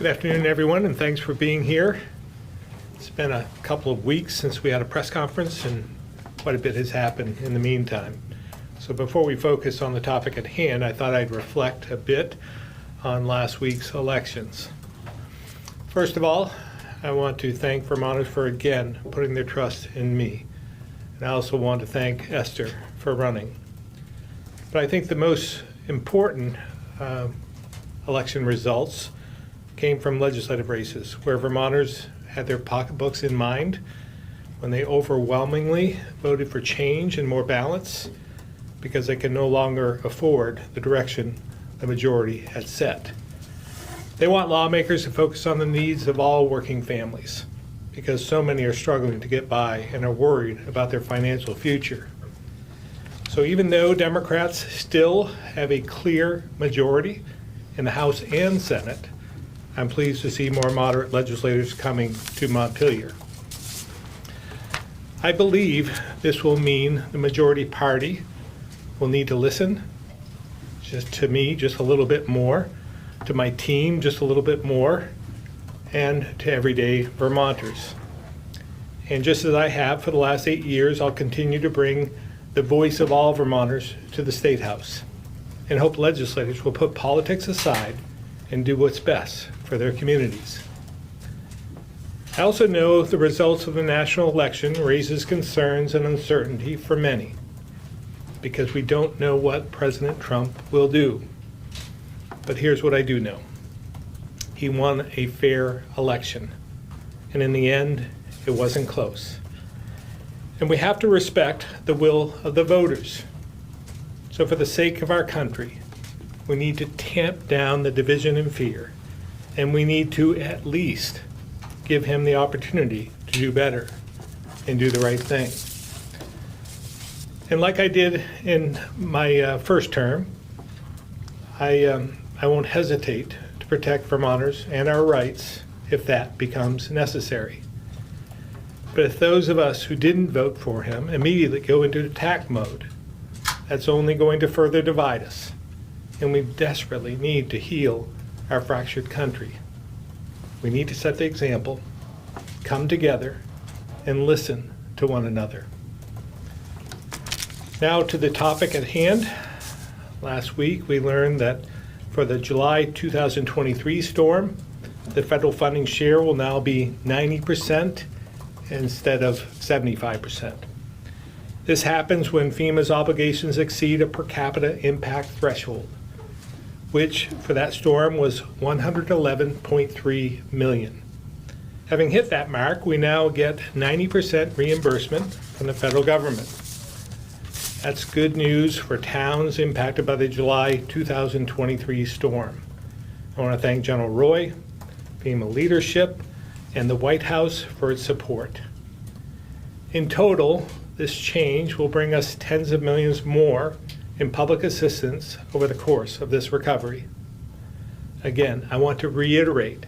Good afternoon, everyone, and thanks for being here. It's been a couple of weeks since we had a press conference, and quite a bit has happened in the meantime. So before we focus on the topic at hand, I thought I'd reflect a bit on last week's elections. First of all, I want to thank Vermonters for again putting their trust in me. And I also want to thank Esther for running. But I think the most important election results came from legislative races, where Vermonters had their pocketbooks in mind when they overwhelmingly voted for change and more balance because they can no longer afford the direction the majority had set. They want lawmakers to focus on the needs of all working families because so many are struggling to get by and are worried about their financial future. So even though Democrats still have a clear majority in the House and Senate, I'm pleased to see more moderate legislators coming to Montpelier. I believe this will mean the majority party will need to listen just to me just a little bit more, to my team just a little bit more, and to everyday Vermonters. And just as I have for the last 8 years, I'll continue to bring the voice of all Vermonters to the State House and hope legislators will put politics aside and do what's best for their communities. I also know the results of the national election raises concerns and uncertainty for many because we don't know what President Trump will do. But here's what I do know. He won a fair election, and in the end, it wasn't close. And we have to respect the will of the voters. So for the sake of our country, we need to tamp down the division and fear, and we need to at least give him the opportunity to do better and do the right thing. And like I did in my first term, I won't hesitate to protect Vermonters and our rights if that becomes necessary. But if those of us who didn't vote for him immediately go into attack mode, that's only going to further divide us. And we desperately need to heal our fractured country. We need to set the example, come together, and listen to one another. Now to the topic at hand. Last week we learned that for the July 2023 storm, the federal funding share will now be 90% instead of 75%. This happens when FEMA's obligations exceed a per capita impact threshold, which for that storm was $111.3 million. Having hit that mark, we now get 90% reimbursement from the federal government. That's good news for towns impacted by the July 2023 storm. I want to thank General Roy, FEMA leadership, and the White House for its support. In total, this change will bring us tens of millions more in public assistance over the course of this recovery. Again, I want to reiterate,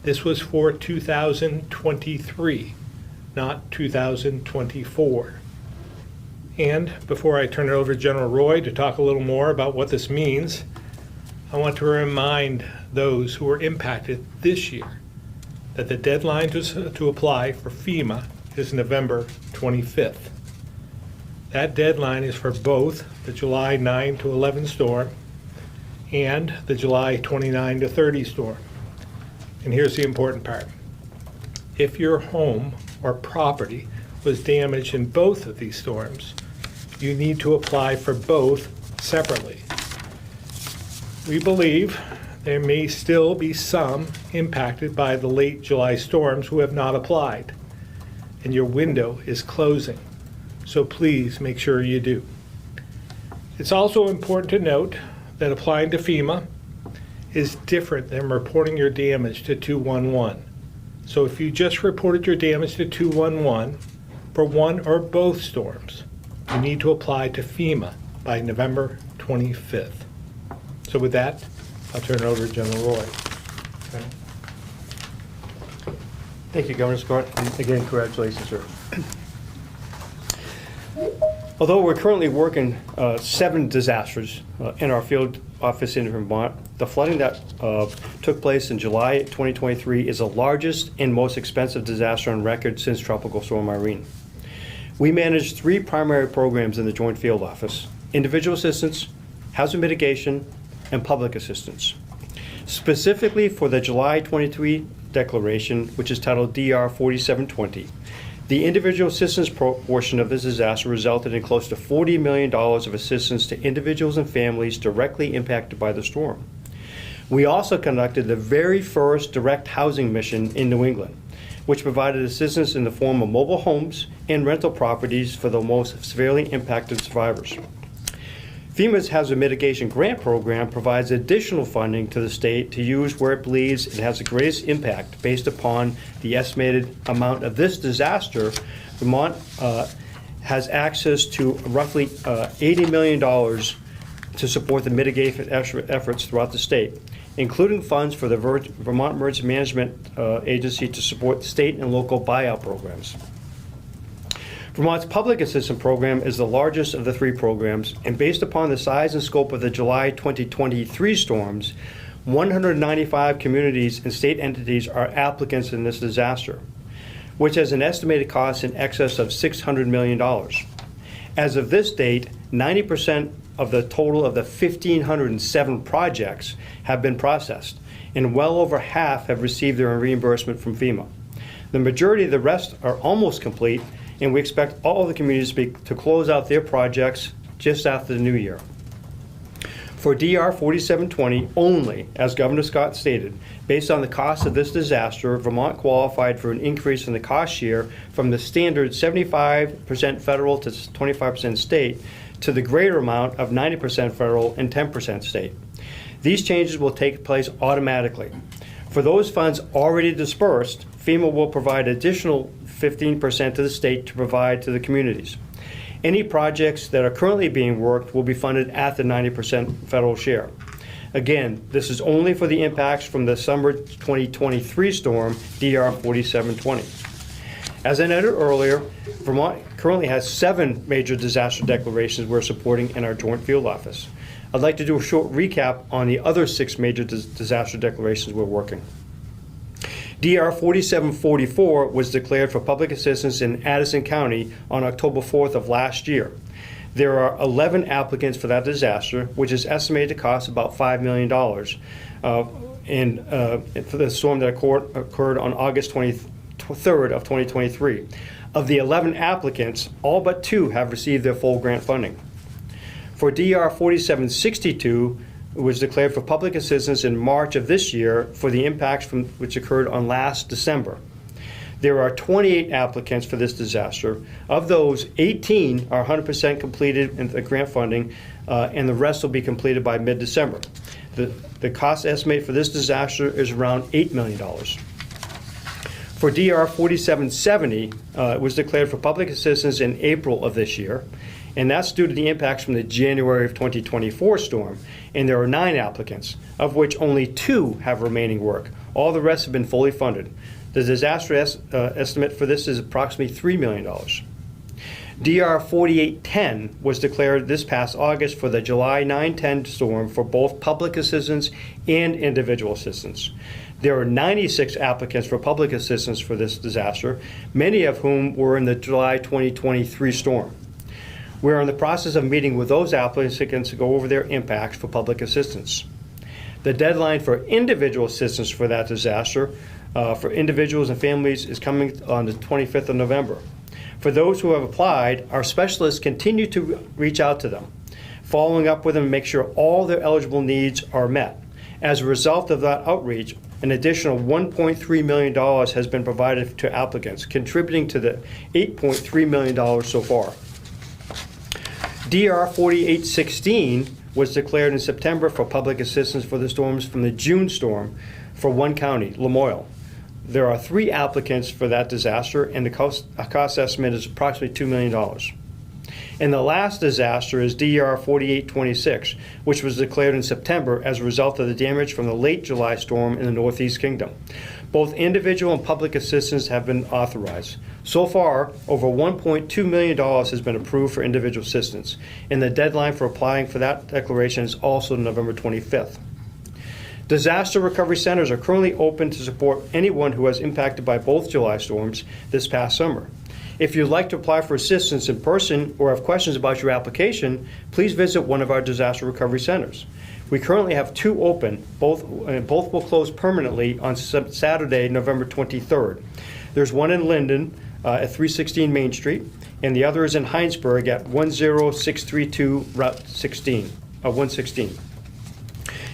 this was for 2023, not 2024. And before I turn it over to General Roy to talk a little more about what this means, I want to remind those who were impacted this year that the deadline to apply for FEMA is November 25th. That deadline is for both the July 9 to 11 storm and the July 29 to 30 storm. And here's the important part. If your home or property was damaged in both of these storms, you need to apply for both separately. We believe there may still be some impacted by the late July storms who have not applied, and your window is closing. So please make sure you do. It's also important to note that applying to FEMA is different than reporting your damage to 211. So if you just reported your damage to 211 for one or both storms, you need to apply to FEMA by November 25th. So with that, I'll turn it over to General Roy. Okay. Thank you, Governor Scott, and again, congratulations, sir. Although we're currently working 7 disasters in our field office in Vermont, the flooding that took place in July 2023 is the largest and most expensive disaster on record since Tropical Storm Irene. We manage 3 primary programs in the Joint Field Office: individual assistance, hazard mitigation, and public assistance. Specifically for the July 23 declaration, which is titled DR 4720, the individual assistance portion of this disaster resulted in close to $40 million of assistance to individuals and families directly impacted by the storm. We also conducted the very first direct housing mission in New England, which provided assistance in the form of mobile homes and rental properties for the most severely impacted survivors. FEMA's Hazard Mitigation Grant Program provides additional funding to the state to use where it believes it has the greatest impact based upon the estimated amount of this disaster. Vermont has access to roughly $80 million to support the mitigation efforts throughout the state, including funds for the Vermont Emergency Management Agency to support state and local buyout programs. Vermont's public assistance program is the largest of the 3 programs, and based upon the size and scope of the July 2023 storms, 195 communities and state entities are applicants in this disaster, which has an estimated cost in excess of $600 million. As of this date, 90% of the total of the 1,507 projects have been processed, and well over half have received their reimbursement from FEMA. The majority of the rest are almost complete, and we expect all of the communities to close out their projects just after the new year. For DR 4720 only, as Governor Scott stated, based on the cost of this disaster, Vermont qualified for an increase in the cost share from the standard 75% federal to 25% state to the greater amount of 90% federal and 10% state. These changes will take place automatically. For those funds already dispersed, FEMA will provide additional 15% to the state to provide to the communities. Any projects that are currently being worked will be funded at the 90% federal share. Again, this is only for the impacts from the summer 2023 storm, DR 4720. As I noted earlier, Vermont currently has 7 major disaster declarations we're supporting in our Joint Field Office. I'd like to do a short recap on the other 6 major disaster declarations we're working. DR 4744 was declared for public assistance in Addison County on October 4th of last year. There are 11 applicants for that disaster, which is estimated to cost about $5 million for the storm that occurred on August 23rd of 2023. Of the 11 applicants, all but 2 have received their full grant funding. For DR 4762, it was declared for public assistance in March of this year for the impacts which occurred on last December. There are 28 applicants for this disaster. Of those, 18 are 100% completed in the grant funding, and the rest will be completed by mid-December. The cost estimate for this disaster is around $8 million. For DR 4770, it was declared for public assistance in April of this year, and that's due to the impacts from the January of 2024 storm. And there are 9 applicants, of which only 2 have remaining work. All the rest have been fully funded. The disaster estimate for this is approximately $3 million. DR 4810 was declared this past August for the July 9-10 storm for both public assistance and individual assistance. There are 96 applicants for public assistance for this disaster, many of whom were in the July 2023 storm. We're in the process of meeting with those applicants to go over their impacts for public assistance. The deadline for individual assistance for that disaster for individuals and families is coming on the 25th of November. For those who have applied, our specialists continue to reach out to them, following up with them to make sure all their eligible needs are met. As a result of that outreach, an additional $1.3 million has been provided to applicants, contributing to the $8.3 million so far. DR 4816 was declared in September for public assistance for the storms from the June storm for one county, Lamoille. There are 3 applicants for that disaster, and the cost estimate is approximately $2 million. And the last disaster is DR 4826, which was declared in September as a result of the damage from the late July storm in the Northeast Kingdom. Both individual and public assistance have been authorized. So far, over $1.2 million has been approved for individual assistance, and the deadline for applying for that declaration is also November 25th. Disaster recovery centers are currently open to support anyone who was impacted by both July storms this past summer. If you'd like to apply for assistance in person or have questions about your application, please visit one of our disaster recovery centers. We currently have 2 open, both will close permanently on Saturday, November 23rd. There's one in Linden at 316 Main Street, and the other is in Heinsberg at 10632 Route 116.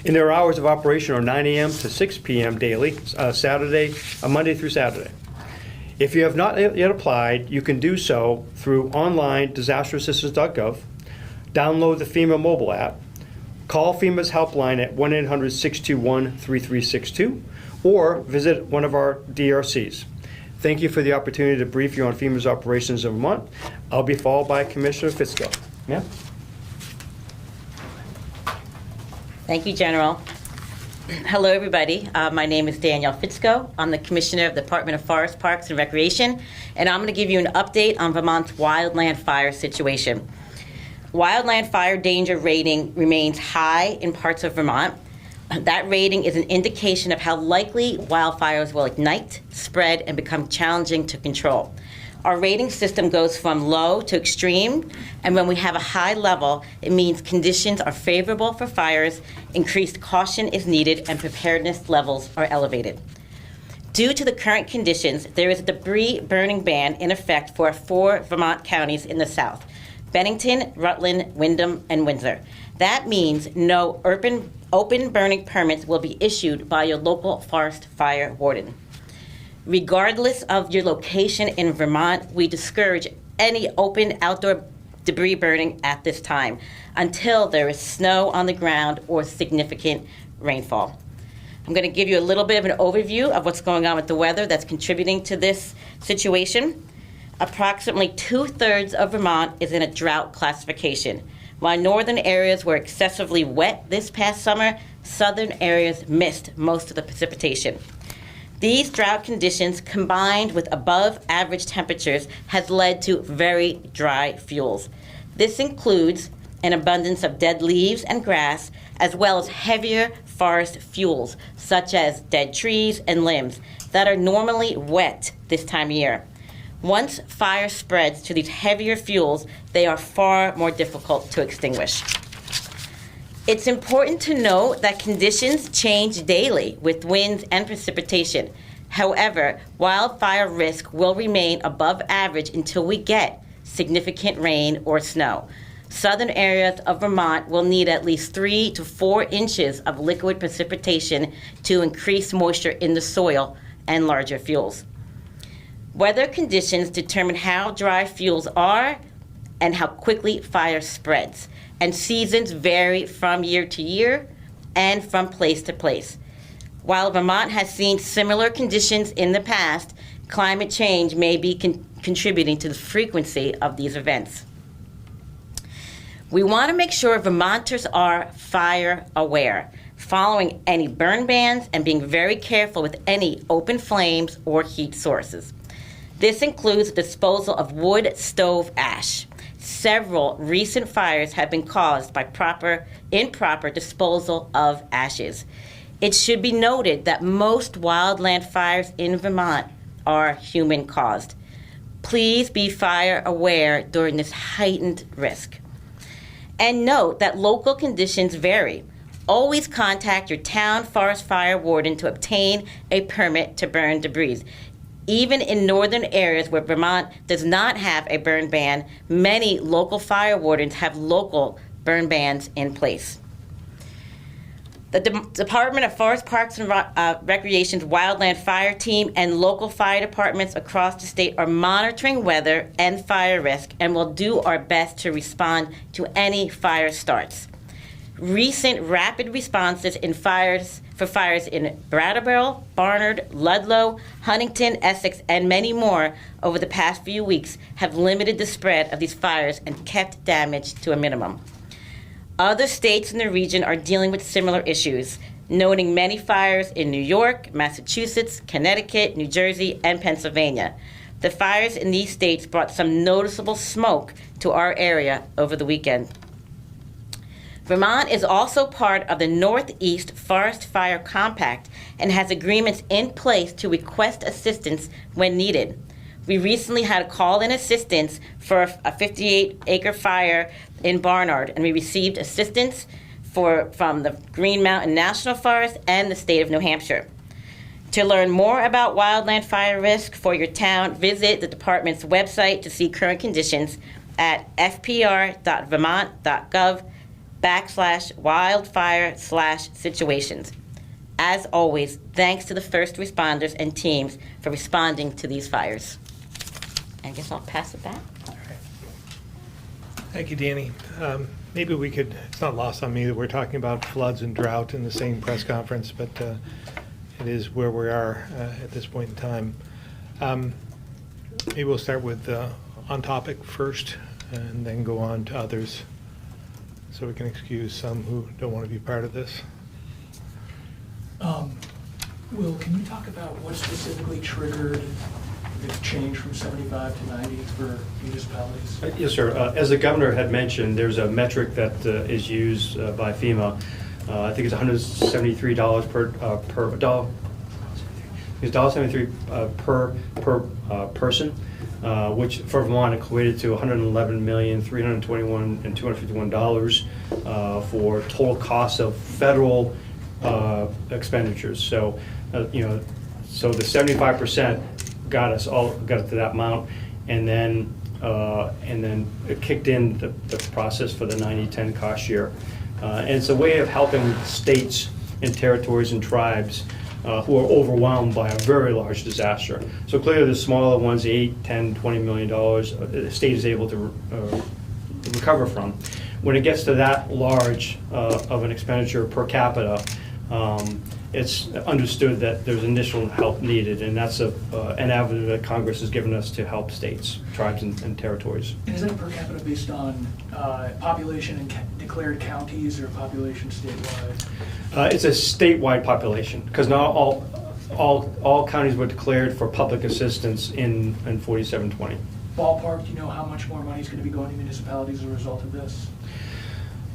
And their hours of operation are 9 a.m. to 6 p.m. daily, Monday through Saturday. If you have not yet applied, you can do so through online disasterassistance.gov, download the FEMA mobile app, call FEMA's helpline at 1-800-621-3362, or visit one of our DRCs. Thank you for the opportunity to brief you on FEMA's operations in Vermont. I'll be followed by Commissioner Fitzgerald. Ma'am? Thank you, General. Hello, everybody. My name is Danielle Fitzko. I'm the Commissioner of the Department of Forest, Parks, and Recreation, and I'm going to give you an update on Vermont's wildland fire situation. Wildland fire danger rating remains high in parts of Vermont. That rating is an indication of how likely wildfires will ignite, spread, and become challenging to control. Our rating system goes from low to extreme, and when we have a high level, it means conditions are favorable for fires, increased caution is needed, and preparedness levels are elevated. Due to the current conditions, there is a debris burning ban in effect for 4 Vermont counties in the south: Bennington, Rutland, Windham, and Windsor. That means no open burning permits will be issued by your local forest fire warden. Regardless of your location in Vermont, we discourage any open outdoor debris burning at this time until there is snow on the ground or significant rainfall. I'm going to give you a little bit of an overview of what's going on with the weather that's contributing to this situation. Approximately 2/3 of Vermont is in a drought classification. While northern areas were excessively wet this past summer, southern areas missed most of the precipitation. These drought conditions, combined with above average temperatures, has led to very dry fuels. This includes an abundance of dead leaves and grass, as well as heavier forest fuels, such as dead trees and limbs, that are normally wet this time of year. Once fire spreads to these heavier fuels, they are far more difficult to extinguish. It's important to note that conditions change daily with winds and precipitation. However, wildfire risk will remain above average until we get significant rain or snow. Southern areas of Vermont will need at least 3 to 4 inches of liquid precipitation to increase moisture in the soil and larger fuels. Weather conditions determine how dry fuels are and how quickly fire spreads, and seasons vary from year to year and from place to place. While Vermont has seen similar conditions in the past, climate change may be contributing to the frequency of these events. We want to make sure Vermonters are fire aware, following any burn bans and being very careful with any open flames or heat sources. This includes disposal of wood stove ash. Several recent fires have been caused by improper disposal of ashes. It should be noted that most wildland fires in Vermont are human-caused. Please be fire aware during this heightened risk. And note that local conditions vary. Always contact your town forest fire warden to obtain a permit to burn debris. Even in northern areas where Vermont does not have a burn ban, many local fire wardens have local burn bans in place. The Department of Forest, Parks, and Recreation's Wildland Fire Team and local fire departments across the state are monitoring weather and fire risk and will do our best to respond to any fire starts. Recent rapid responses for fires in Brattleboro, Barnard, Ludlow, Huntington, Essex, and many more over the past few weeks have limited the spread of these fires and kept damage to a minimum. Other states in the region are dealing with similar issues. noting many fires in New York, Massachusetts, Connecticut, New Jersey, and Pennsylvania. The fires in these states brought some noticeable smoke to our area over the weekend. Vermont is also part of the Northeast Forest Fire Compact and has agreements in place to request assistance when needed. We recently had a call-in assistance for a 58-acre fire in Barnard, and we received assistance from the Green Mountain National Forest and the state of New Hampshire. To learn more about wildland fire risk for your town, visit the department's website to see current conditions at fpr.vermont.gov/wildfire/situations. As always, thanks to the first responders and teams for responding to these fires. I guess I'll pass it back. Thank you, Danny. Maybe we could, it's not lost on me that we're talking about floods and drought in the same press conference, but it is where we are at this point in time. Maybe we'll start with on topic first and then go on to others so we can excuse some who don't want to be part of this. Will, can you talk about what specifically triggered the change from 75 to 90 for municipalities? Yes, sir. As the governor had mentioned, there's a metric that is used by FEMA. I think it's $173 per dollar. It's $1.73 per person, which for Vermont equated to $111,321,251 for total cost of federal expenditures. So, so the 75% got it to that amount, and then it kicked in the process for the 90-10 cost share. And it's a way of helping states and territories and tribes who are overwhelmed by a very large disaster. So clearly the smaller ones, $8, $10, $20 million, the state is able to recover from. When it gets to that large of an expenditure per capita, it's understood that there's initial help needed, and that's an avenue that Congress has given us to help states, tribes, and territories. And is that per capita based on population and declared counties or population statewide? It's a statewide population, because not all counties were declared for public assistance in 4720. Ballpark, do you know how much more money is going to be going to municipalities as a result of this?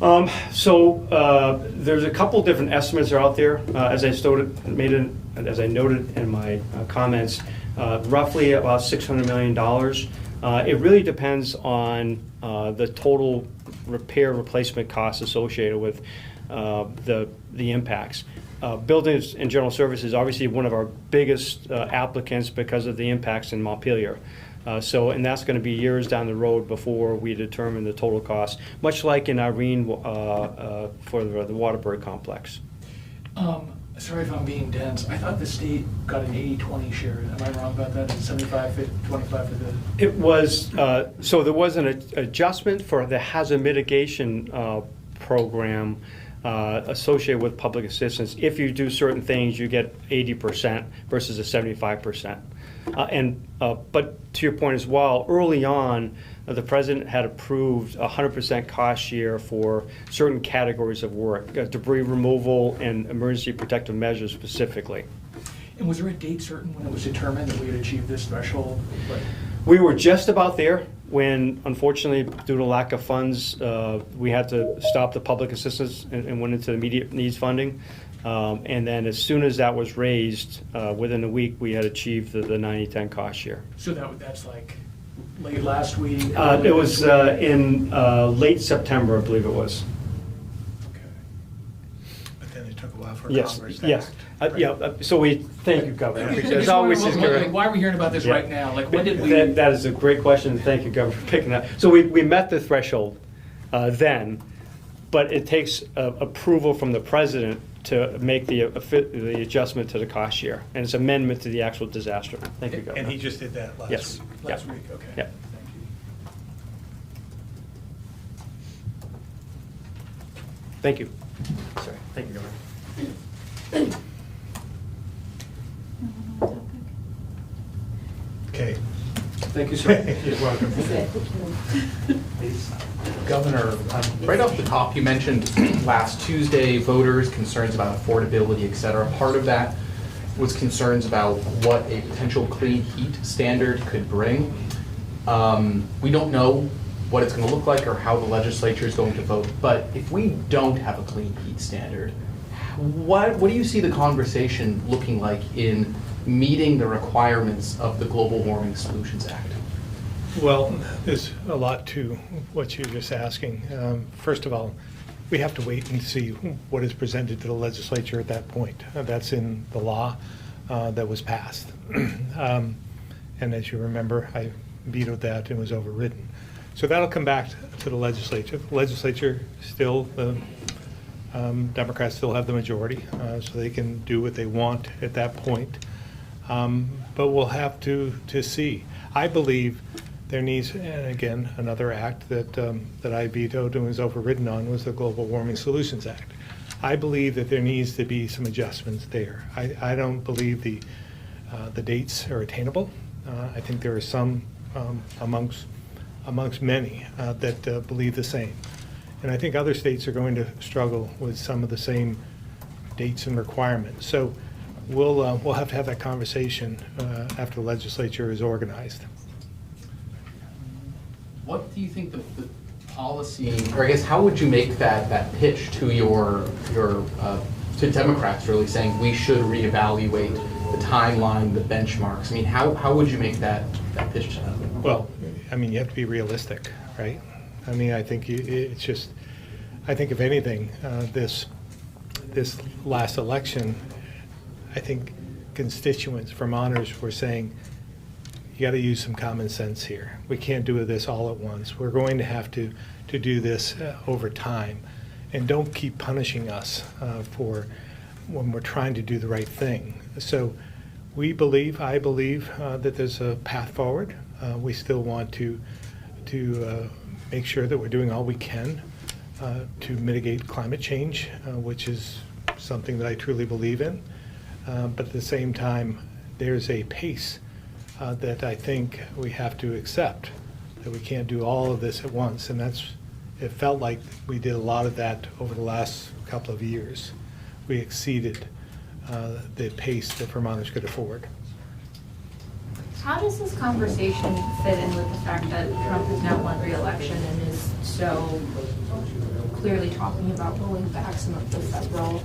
There's a couple different estimates are out there. As I noted in my comments, roughly about $600 million. It really depends on the total repair replacement costs associated with the impacts. Buildings and General Services is obviously one of our biggest applicants because of the impacts in Montpelier. And that's going to be years down the road before we determine the total cost, much like in Irene for the Waterbury complex. Sorry if I'm being dense. I thought the state got an 80-20 share. Am I wrong about that? 75-25 for the... It was, so there was an adjustment for the hazard mitigation program associated with public assistance. If you do certain things, you get 80% versus a 75%. But to your point as well, early on, the president had approved 100% cost share for certain categories of work, debris removal and emergency protective measures specifically. And was there a date certain when it was determined that we had achieved this threshold? We were just about there when, unfortunately, due to lack of funds, we had to stop the public assistance and went into immediate needs funding. And then as soon as that was raised, within a week, we had achieved the 90-10 cost share. So that's like late last week? It was in late September, I believe it was. Okay. But then it took a while for Yes, Congress to yes. act. So we thank you, Governor. I It's just always wondering, why are we hearing about this right now? Like, when did we... That is a great question. Thank you, Governor, for picking that. So we met the threshold then, but it takes approval from the president to make the adjustment to the cost share, and it's amendment to the actual disaster. Thank you, Governor. And he just did that last Yes. week. Last week, okay. Yeah. Thank you. Thank you. Sorry. Thank you, Governor. Okay. Thank you, sir. You're welcome. Governor, right off the top, you mentioned last Tuesday, voters, concerns about affordability, et cetera. Part of that was concerns about what a potential clean heat standard could bring. We don't know what it's going to look like or how the legislature is going to vote, but if we don't have a clean heat standard, what do you see the conversation looking like in meeting the requirements of the Global Warming Solutions Act? Well, there's a lot to what you're just asking. First of all, we have to wait and see what is presented to the legislature at that point. That's in the law that was passed. And as you remember, I vetoed that and was overridden. So that'll come back to the legislature. The legislature still, the Democrats still have the majority, so they can do what they want at that point. But we'll have to see. I believe there needs, and again, another act that I vetoed and was overridden on was the Global Warming Solutions Act. I believe that there needs to be some adjustments there. I don't believe the dates are attainable. I think there are some amongst many that believe the same. And I think other states are going to struggle with some of the same dates and requirements. So we'll have to have that conversation after the legislature is organized. What do you think the policy, or I guess how would you make that pitch to to Democrats, really saying we should reevaluate the timeline, the benchmarks? I mean, how would you make that pitch to them? Well, I mean, you have to be realistic, right? I mean, I think it's just, I think if anything, this last election, I think constituents, Vermonters were saying, you got to use some common sense here. We can't do this all at once. We're going to have to do this over time. And don't keep punishing us for when we're trying to do the right thing. So I believe that there's a path forward. We still want to make sure that we're doing all we can to mitigate climate change, which is something that I truly believe in. But at the same time, there's a pace that I think we have to accept, that we can't do all of this at once. And it felt like we did a lot of that over the last couple of years. We exceeded the pace that Vermonters could afford. How does this conversation fit in with the fact that Trump has now won re-election and is so clearly talking about rolling back some of the federal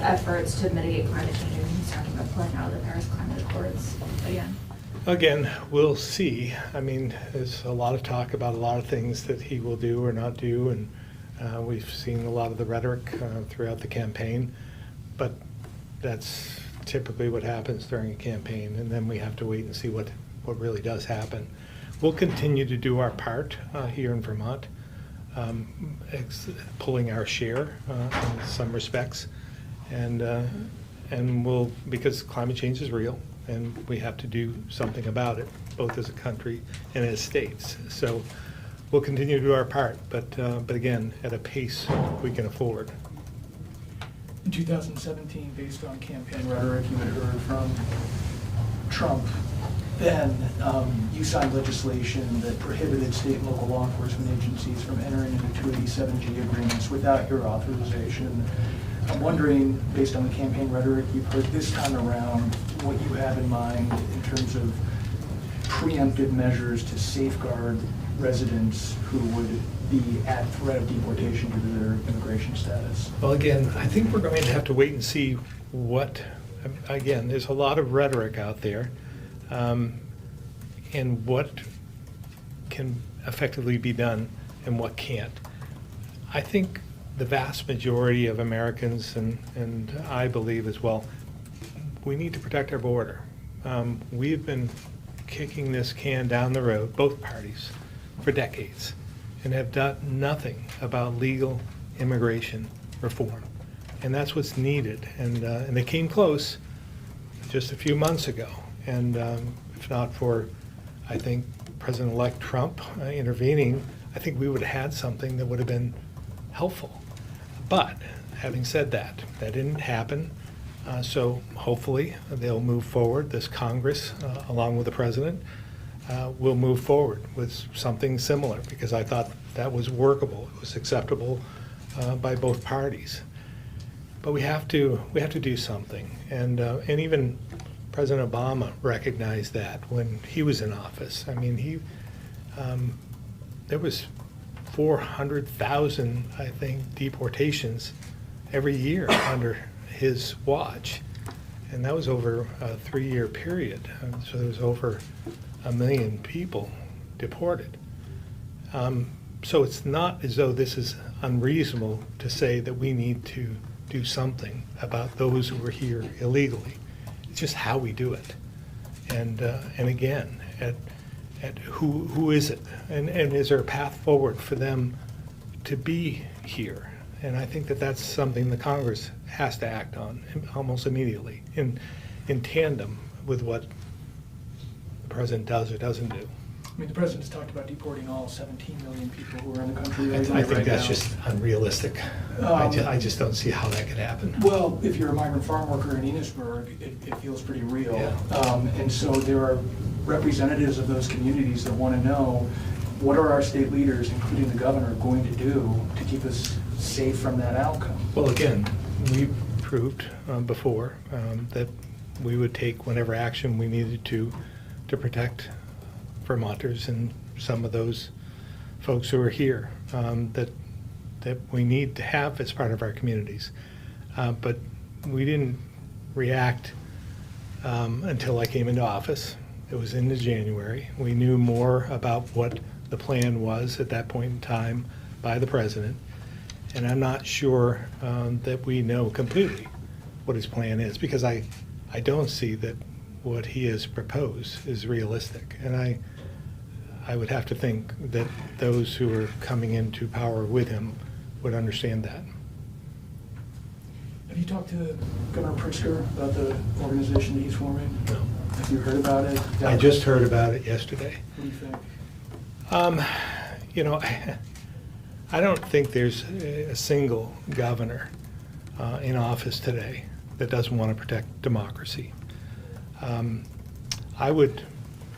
efforts to mitigate climate change, and he's talking about pulling out of the Paris Climate Accords again? Again, we'll see. I mean, there's a lot of talk about a lot of things that he will do or not do, and we've seen a lot of the rhetoric throughout the campaign, but that's typically what happens during a campaign, and then we have to wait and see what really does happen. We'll continue to do our part here in Vermont, pulling our share in some respects, and we'll, because climate change is real, and we have to do something about it, both as a country and as states. So we'll continue to do our part, but again, at a pace we can afford. In 2017, based on campaign rhetoric you had heard from Trump, then you signed legislation that prohibited state and local law enforcement agencies from entering into 287G agreements without your authorization. I'm wondering, based on the campaign rhetoric you've heard this time around, what you have in mind in terms of preemptive measures to safeguard residents who would be at threat of deportation due to their immigration status. Well, again, I think we're going to have to wait and see what, again, there's a lot of rhetoric out there, and what can effectively be done and what can't. I think the vast majority of Americans, and I believe as well, we need to protect our border. We've been kicking this can down the road, both parties, for decades, and have done nothing about legal immigration reform. And that's what's needed. And they came close just a few months ago. And if not for, I think, President-elect Trump intervening, I think we would have had something that would have been helpful. But having said that, that didn't happen. So hopefully they'll move forward, this Congress, along with the President, we'll move forward with something similar, because I thought that was workable, it was acceptable by both parties. But we have to do something, and even President Obama recognized that when he was in office. I mean, there was 400,000, I think, deportations every year under his watch, and that was over a 3-year period. So there was over 1 million people deported. So it's not as though this is unreasonable to say that we need to do something about those who are here illegally. It's just how we do it. And again, at who is it? And is there a path forward for them to be here? And I think that that's something the Congress has to act on almost immediately, in tandem with what the President does or doesn't do. I mean, the president's talked about deporting all 17 million people who are in the country right now. I think that's just unrealistic. I just don't see how that could happen. Well, if you're a migrant farm worker in Enosburg, it feels pretty real. Yeah. And so there are representatives of those communities that want to know, what are our state leaders, including the governor, going to do to keep us safe from that outcome? Well, again, we proved before that we would take whatever action we needed to protect Vermonters and some of those folks who are here that we need to have as part of our communities. But we didn't react until I came into office. It was into January. We knew more about what the plan was at that point in time by the president. And I'm not sure that we know completely what his plan is, because I don't see that what he has proposed is realistic. And I would have to think that those who are coming into power with him would understand that. Have you talked to Governor Pritzker about the organization that he's forming? No. Have you heard about it? I just heard about it yesterday. What do you think? You know, I don't think there's a single governor in office today that doesn't want to protect democracy.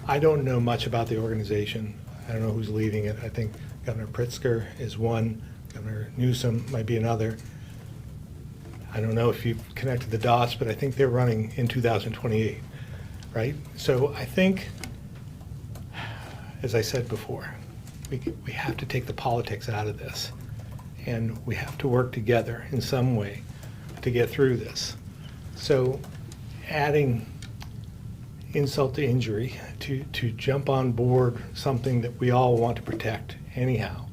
I don't know much about the organization. I don't know who's leading it. I think Governor Pritzker is one. Governor Newsom might be another. I don't know if you've connected the dots, but I think they're running in 2028, right? So I think, as I said before, we have to take the politics out of this, and we have to work together in some way to get through this. So adding insult to injury to jump on board something that we all want to protect anyhow,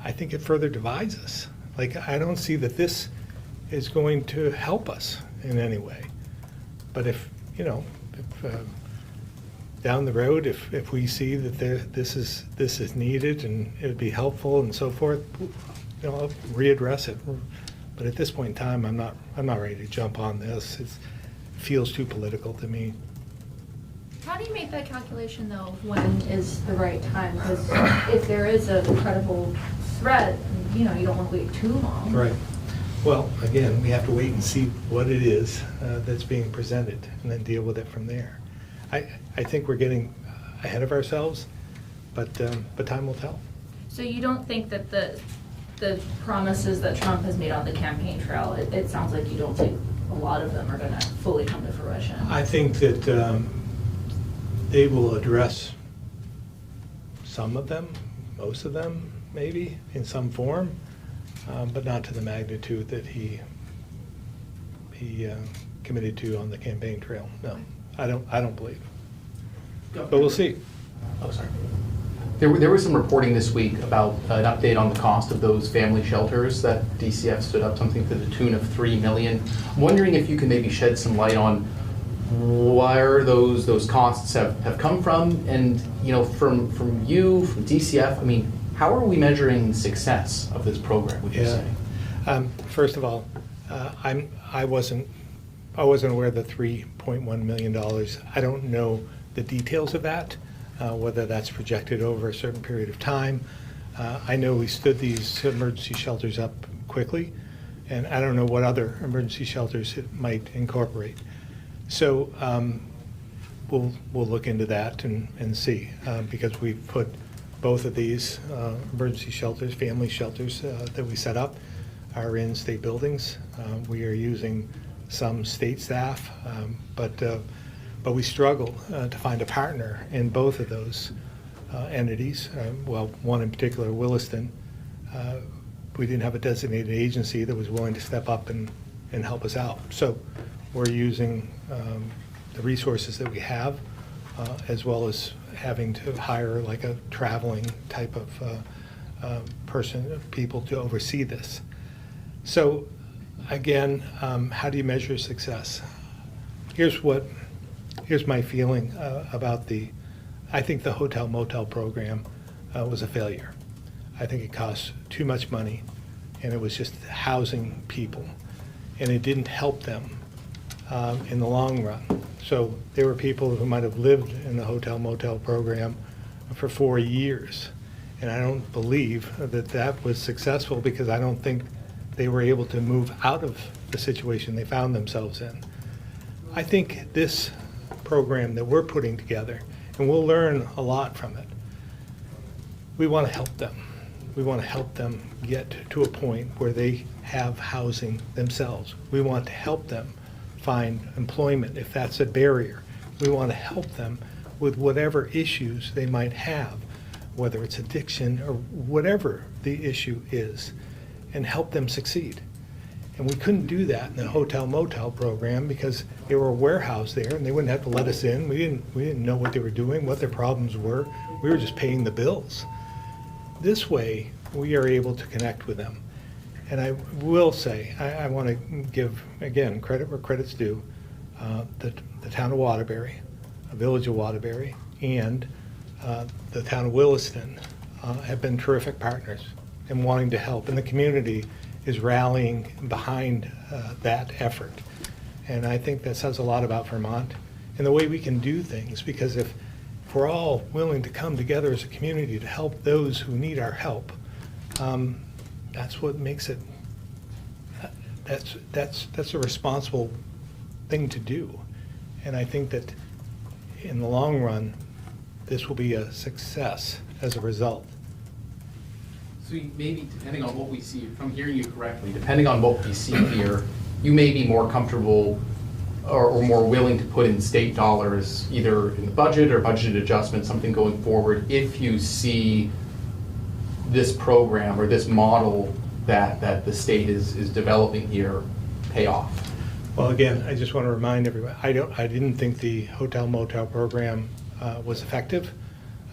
I think it further divides us. Like, I don't see that this is going to help us in any way. But if down the road, if we see that this is needed and it would be helpful and so forth, I'll readdress it. But at this point in time, I'm not ready to jump on this. It feels too political to me. How do you make that calculation, though, when is the right time? Because if there is a credible threat, you don't want to wait too long. Right. Well, again, we have to wait and see what it is that's being presented and then deal with it from there. I think we're getting ahead of ourselves, but time will tell. So you don't think that the promises that Trump has made on the campaign trail, it sounds like you don't think a lot of them are going to fully come to fruition? I think that they will address some of them, most of them, maybe, in some form, but not to the magnitude that he committed to on the campaign trail. No, I don't believe. But we'll see. Oh, sorry. There was some reporting this week about an update on the cost of those family shelters that DCF stood up, something to the tune of $3 million. I'm wondering if you can maybe shed some light on where those costs have come from, and from you, from DCF. I mean, how are we measuring success of this program, would you say? First of all, I wasn't aware of the $3.1 million. I don't know the details of that, whether that's projected over a certain period of time. I know we stood these emergency shelters up quickly, and I don't know what other emergency shelters it might incorporate. So we'll look into that and see, because we've put both of these emergency shelters, family shelters that we set up are in state buildings. We are using some state staff, but we struggle to find a partner in both of those entities. Well, one in particular, Williston. We didn't have a designated agency that was willing to step up and help us out. So we're using the resources that we have, as well as having to hire like a traveling type of people to oversee this. So again, how do you measure success? Here's my feeling about I think the hotel motel program was a failure. I think it cost too much money, and it was just housing people, and it didn't help them in the long run. So there were people who might have lived in the hotel motel program for 4 years, and I don't believe that was successful, because I don't think they were able to move out of the situation they found themselves in. I think this program that we're putting together, and we'll learn a lot from it, we want to help them. We want to help them get to a point where they have housing themselves. We want to help them find employment if that's a barrier. We want to help them with whatever issues they might have, whether it's addiction or whatever the issue is, and help them succeed. And we couldn't do that in the hotel motel program, because they were warehoused there and they wouldn't have to let us in. We didn't know what they were doing, what their problems were. We were just paying the bills. This way, we are able to connect with them. And I will say, I want to give, again, credit where credit's due. The town of Waterbury, the village of Waterbury, and the town of Williston have been terrific partners in wanting to help. And the community is rallying behind that effort. And I think that says a lot about Vermont and the way we can do things, because if we're all willing to come together as a community to help those who need our help, that's what makes it, that's a responsible thing to do. And I think that in the long run, this will be a success as a result. So maybe, depending on what we see, if I'm hearing you correctly, depending on what we see here, you may be more comfortable or more willing to put in state dollars, either in the budget or budget adjustment, something going forward, if you see this program or this model that the state is developing here pay off. Well, again, I just want to remind everyone, I didn't think the hotel motel program was effective.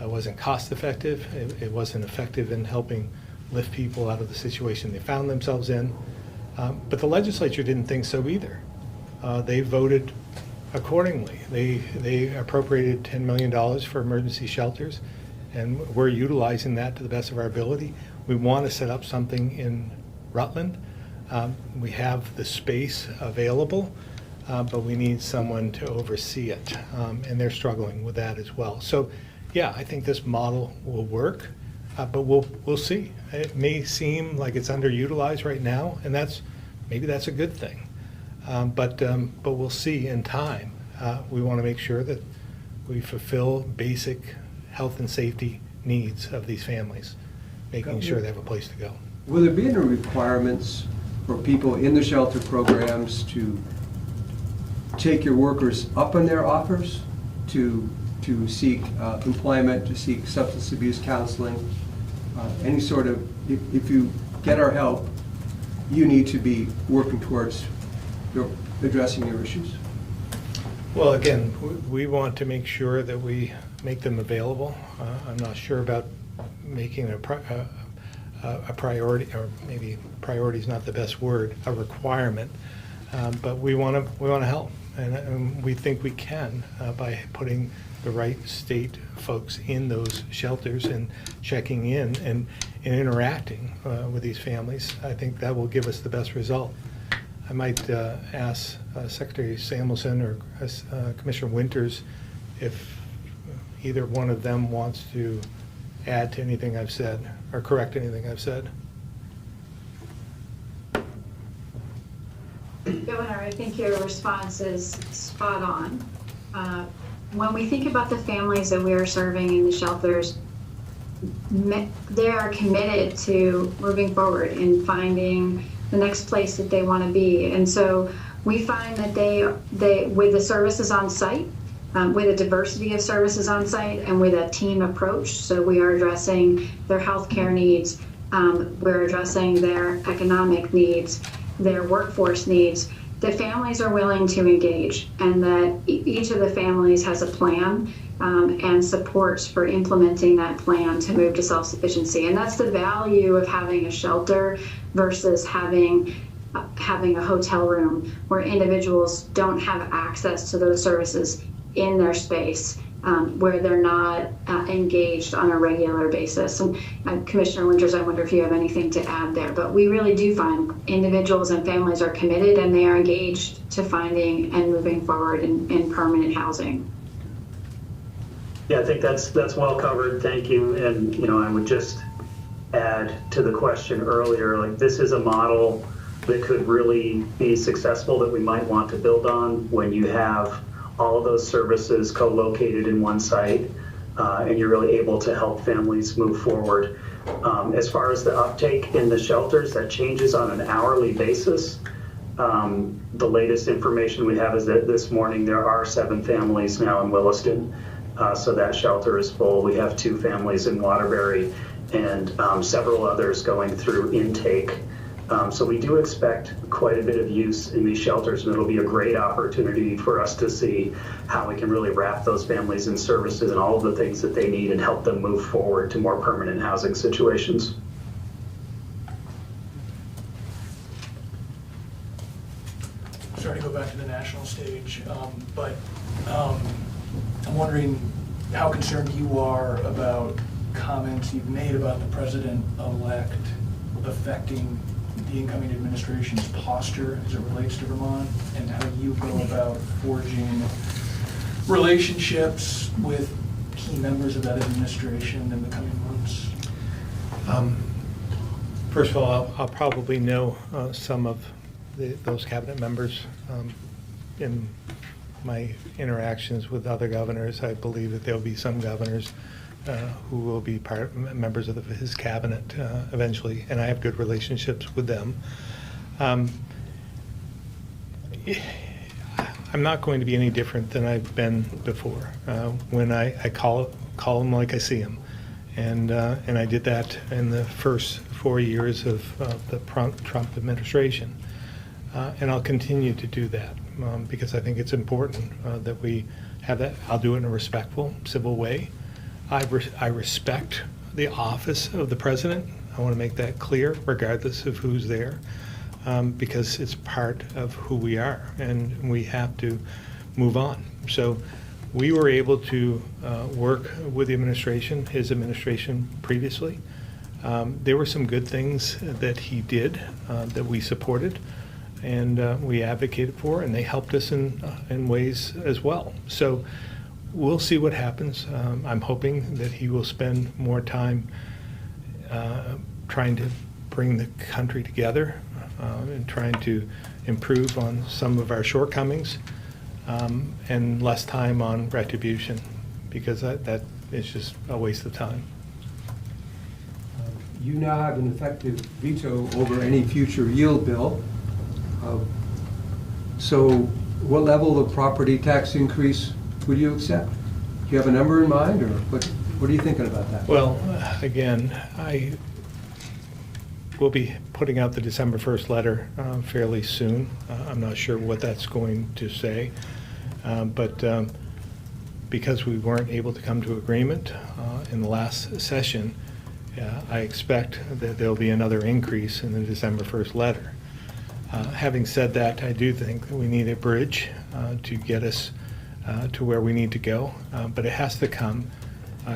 It wasn't cost effective. It wasn't effective in helping lift people out of the situation they found themselves in. But the legislature didn't think so either. They voted accordingly. They appropriated $10 million for emergency shelters, and we're utilizing that to the best of our ability. We want to set up something in Rutland. We have the space available, but we need someone to oversee it, and they're struggling with that as well. So, yeah, I think this model will work, but we'll see. It may seem like it's underutilized right now, and maybe that's a good thing. But we'll see in time. We want to make sure that we fulfill basic health and safety needs of these families, making sure they have a place to go. Will there be any requirements for people in the shelter programs to take your workers up on their offers, to seek employment, to seek substance abuse counseling, any sort of, if you get our help, you need to be working towards addressing your issues? Well, again, we want to make sure that we make them available. I'm not sure about making a priority, or maybe priority is not the best word, a requirement, but we want to help, and we think we can by putting the right state folks in those shelters and checking in and interacting with these families. I think that will give us the best result. I might ask Secretary Samuelson or Commissioner Winters if either one of them wants to add to anything I've said or correct anything I've said. Governor, I think your response is spot on. when we think about the families that we are serving in the shelters, they are committed to moving forward and finding the next place that they want to be. And so we find that they with the services on site, with a diversity of services on site, and with a team approach, so we are addressing their healthcare needs, we're addressing their economic needs, their workforce needs, the families are willing to engage, and that each of the families has a plan and supports for implementing that plan to move to self-sufficiency. And that's the value of having a shelter versus having a hotel room where individuals don't have access to those services in their space, where they're not engaged on a regular basis. And Commissioner Winters, I wonder if you have anything to add there, but we really do find individuals and families are committed and they are engaged to finding and moving forward in permanent housing. Yeah, I think that's well covered. Thank you. And, you know, I would just add to the question earlier, like this is a model that could really be successful that we might want to build on when you have all of those services co-located in one site, and you're really able to help families move forward. As far as the uptake in the shelters, that changes on an hourly basis. The latest information we have is that this morning there are 7 families now in Williston, so that shelter is full. We have 2 families in Waterbury and several others going through intake. So we do expect quite a bit of use in these shelters, and it'll be a great opportunity for us to see how we can really wrap those families in services and all of the things that they need and help them move forward to more permanent housing situations. Sorry to go back to the national stage, but I'm wondering how concerned you are about comments you've made about the president-elect affecting the incoming administration's posture as it relates to Vermont, and how you go about forging relationships with key members of that administration in the coming months. First of all, I'll probably know some of those cabinet members in my interactions with other governors. I believe that there'll be some governors who will be members of his cabinet eventually, and I have good relationships with them. I'm not going to be any different than I've been before. When I call them like I see them, and I did that in the first 4 years of the Trump administration, and I'll continue to do that because I think it's important that we have that. I'll do it in a respectful, civil way. I respect the office of the president. I want to make that clear, regardless of who's there, because it's part of who we are, and we have to move on. So we were able to work with the administration, his administration previously. There were some good things that he did that we supported and we advocated for, and they helped us in ways as well. So we'll see what happens. I'm hoping that he will spend more time trying to bring the country together and trying to improve on some of our shortcomings, and less time on retribution, because that is just a waste of time. You now have an effective veto over any future yield bill. So what level of property tax increase would you accept? Do you have a number in mind, or what are you thinking about that? Well, again, I will be putting out the December 1st letter fairly soon. I'm not sure what that's going to say, but because we weren't able to come to agreement in the last session, I expect that there'll be another increase in the December 1st letter. Having said that, I do think that we need a bridge to get us to where we need to go, but it has to come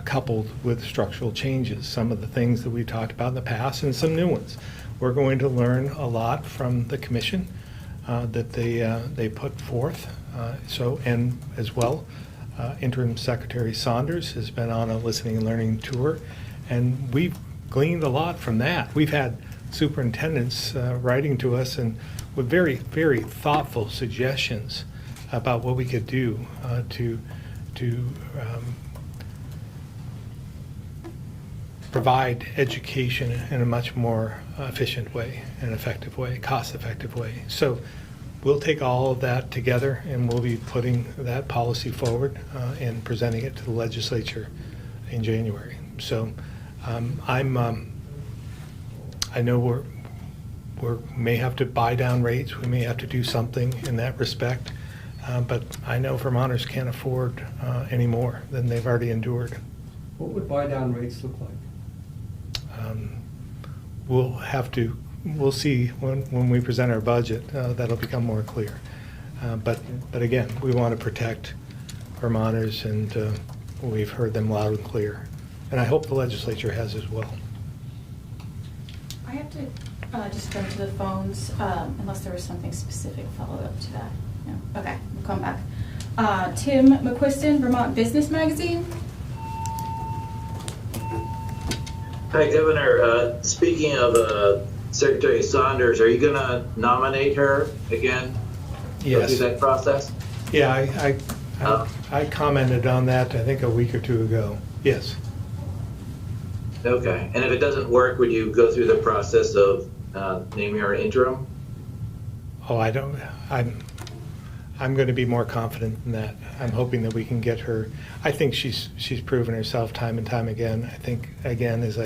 coupled with structural changes, some of the things that we've talked about in the past and some new ones. We're going to learn a lot from the commission that they put forth. And as well, Interim Secretary Saunders has been on a listening and learning tour, and we've gleaned a lot from that. We've had superintendents writing to us and with very, very thoughtful suggestions about what we could do to provide education in a much more efficient way, an effective way, cost-effective way. So we'll take all of that together, and we'll be putting that policy forward and presenting it to the legislature in January. So I know we may have to buy down rates. We may have to do something in that respect. But I know Vermonters can't afford any more than they've already endured. What would buy-down rates look like? We'll see when we present our budget. That'll become more clear. But again, we want to protect Vermonters, and we've heard them loud and clear. And I hope the legislature has as well. I have to just jump to the phones, unless there was something specific follow-up to that. No. Okay, we'll come back. Tim McQuiston, Vermont Business Magazine. Hi, Governor. Speaking of Secretary Saunders, are you going to nominate her again? Yes. Go through that process? Yeah, I commented on that, I think, a week or two ago. Yes. Okay. And if it doesn't work, would you go through the process of naming her interim? Oh, I'm going to be more confident in that. I'm hoping that we can get her. I think she's proven herself time and time again. I think, again, as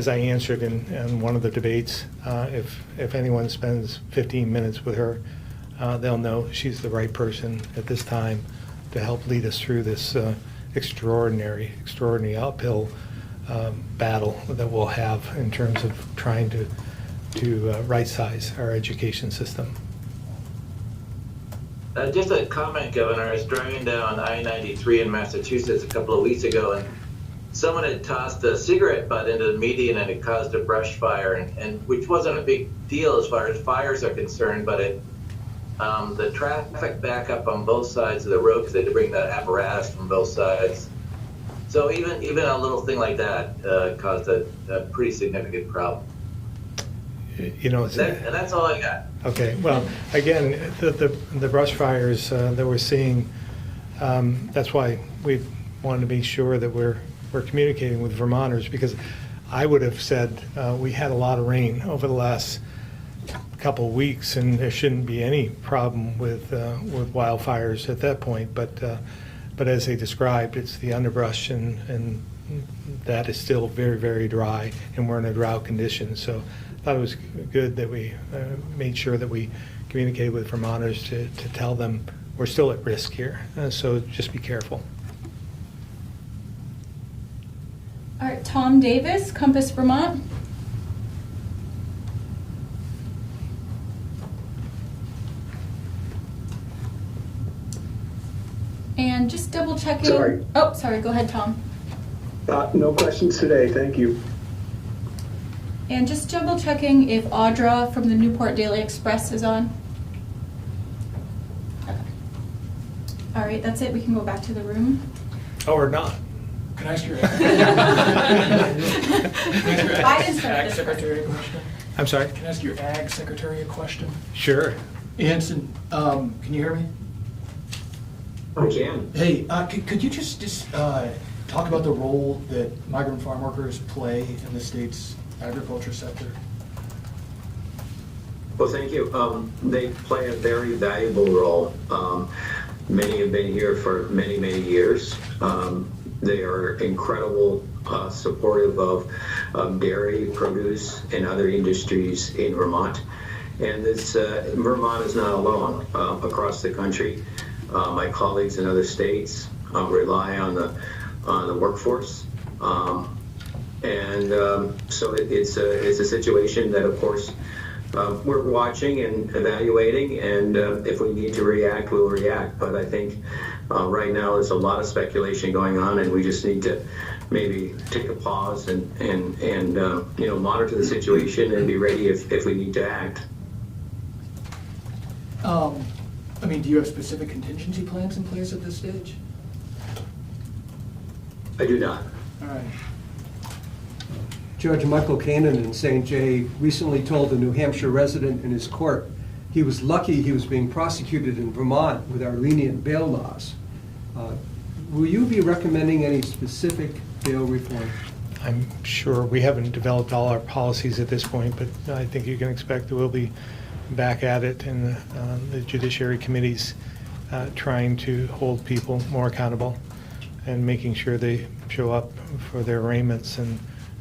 I answered in one of the debates, if anyone spends 15 minutes with her, they'll know she's the right person at this time to help lead us through this extraordinary uphill battle that we'll have in terms of trying to right-size our education system. Just a comment, Governor. I was driving down I-93 in Massachusetts a couple of weeks ago, and someone had tossed a cigarette butt into the median, and it caused a brush fire, and which wasn't a big deal as far as fires are concerned, but the traffic backup on both sides of the road, because they had to bring that apparatus from both sides. So even a little thing like that caused a pretty significant problem. You know, and that's all I got. Okay. Well, again, the brush fires that we're seeing. That's why we wanted to be sure that we're communicating with Vermonters, because I would have said we had a lot of rain over the last couple of weeks, and there shouldn't be any problem with wildfires at that point. But as they described, it's the underbrush, and that is still very, very dry, and we're in a drought condition. So I thought it was good that we made sure that we communicated with Vermonters to tell them we're still at risk here. So just be careful. All right, Tom Davis, Compass Vermont. And just double checking. Sorry. Oh, sorry, go ahead, Tom. No questions today, thank you. And just double checking if Audra from the Newport Daily Express is on. Okay. All right, that's it. We can go back to the room. Oh, or not. Can I ask your I didn't start Ag this Secretary a question? I'm sorry? Can I ask your Ag Secretary a question? Sure. Hanson, can you hear me? I can. Hey, could you just talk about the role that migrant farm workers play in the state's agriculture sector? Well, thank you. They play a very valuable role. Many have been here for many, many years. They are incredible, supportive of dairy, produce, and other industries in Vermont. And this Vermont is not alone. Across the country, my colleagues in other states rely on the workforce. So it's a situation that, of course, we're watching and evaluating, and if we need to react, we'll react. But I think right now there's a lot of speculation going on, and we just need to maybe take a pause and monitor the situation and be ready if we need to act. Do you have specific contingency plans in place at this stage? I do not. All right. Judge Michael Kanan in St. Jay recently told a New Hampshire resident in his court he was lucky he was being prosecuted in Vermont with our lenient bail laws. will you be recommending any specific bail reform? I'm sure we haven't developed all our policies at this point, but I think you can expect that we'll be back at it in the Judiciary Committees, trying to hold people more accountable and making sure they show up for their arraignments and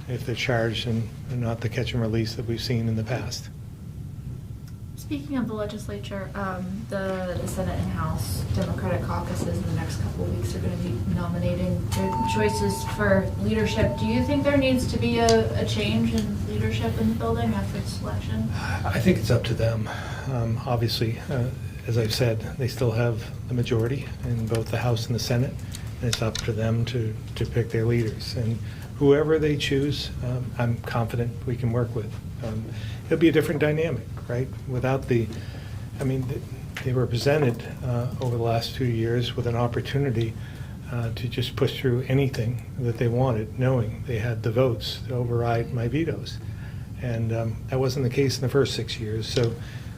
if they're charged and not the catch and release that we've seen in the past. Speaking of the legislature, the Senate and House Democratic caucuses in the next couple of weeks are going to be nominating their choices for leadership. Do you think there needs to be a change in leadership in the building after its selection? I think it's up to them. Obviously, as I've said, they still have the majority in both the House and the Senate, and it's up to them to pick their leaders. And whoever they choose, I'm confident we can work with. It'll be a different dynamic, right? Without the, I mean, they were presented over the last 2 years with an opportunity to just push through anything that they wanted, knowing they had the votes to override my vetoes. And that wasn't the case in the first 6 years. So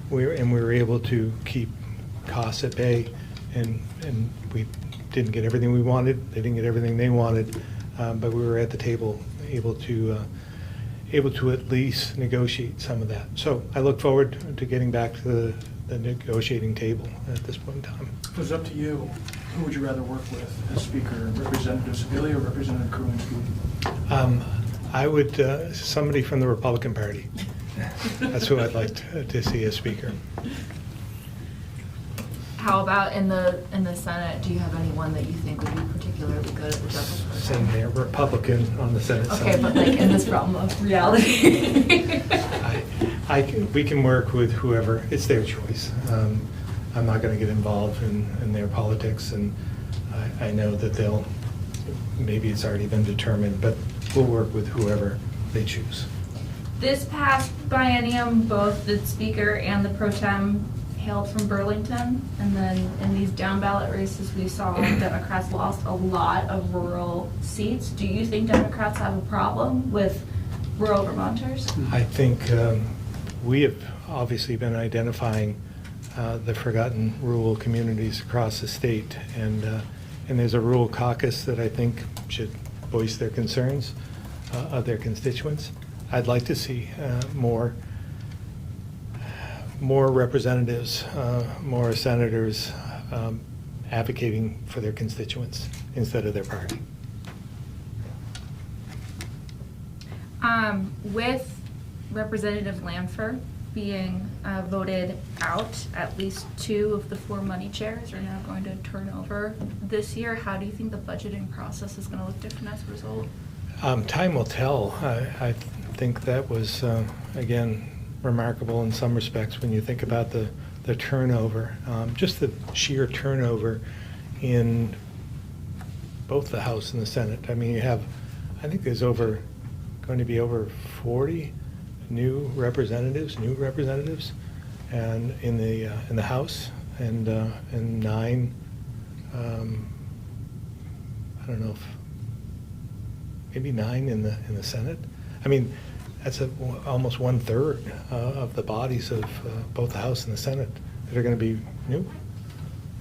we were able to keep costs at bay, and we didn't get everything we wanted. They didn't get everything they wanted, but we were at the table able to at least negotiate some of that. So I look forward to getting back to the negotiating table at this point in time. If it was up to you, who would you rather work with as Speaker, Representative Sebelius or Representative Kruinski? I would, somebody from the Republican Party. That's who I'd like to see as Speaker. How about in the Senate? Do you have anyone that you think would be particularly good at the job? Same there, Republican on the Senate side. Okay, but like in this realm of reality. We can work with whoever. It's their choice. I'm not going to get involved in their politics, and I know that they'll, maybe it's already been determined, but we'll work with whoever they choose. This past biennium, both the Speaker and the Pro Tem hailed from Burlington, and then in these down ballot races we saw Democrats lost a lot of rural seats. Do you think Democrats have a problem with rural Vermonters? I think we have obviously been identifying the forgotten rural communities across the state, and there's a rural caucus that I think should voice their concerns of their constituents. I'd like to see more representatives, more senators advocating for their constituents instead of their party. With Representative Lanford being voted out, at least 2 of the 4 money chairs are now going to turn over this year. How do you think the budgeting process is going to look different as a result? Time will tell. I think that was, again, remarkable in some respects when you think about the turnover, just the sheer turnover in both the House and the Senate. I mean, you have, I think there's going to be over 40 new representatives, and in the House, and 9. I don't know if maybe 9 in the Senate. I mean, that's almost 1/3 of the bodies of both the House and the Senate that are going to be new.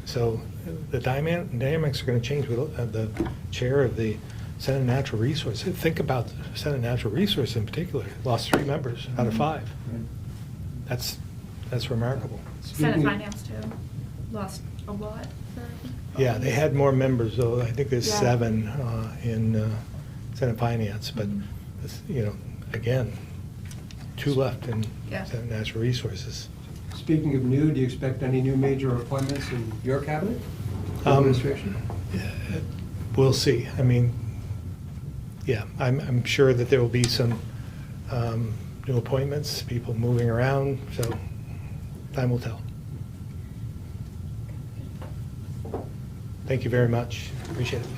So the dynamics are going to change with the chair of the Senate Natural Resources. Think about the Senate Natural Resources in particular. Lost 3 members out of 5. That's remarkable. Senate Finance too. Lost a lot. Yeah, they had more members, though. I think there's 7 in Senate Finance, but again, 2 left in Senate Natural Resources. Speaking of new, do you expect any new major appointments in your cabinet administration? We'll see. I mean, yeah, I'm sure that there will be some new appointments, people moving around, so time will tell. Thank you very much. Appreciate it.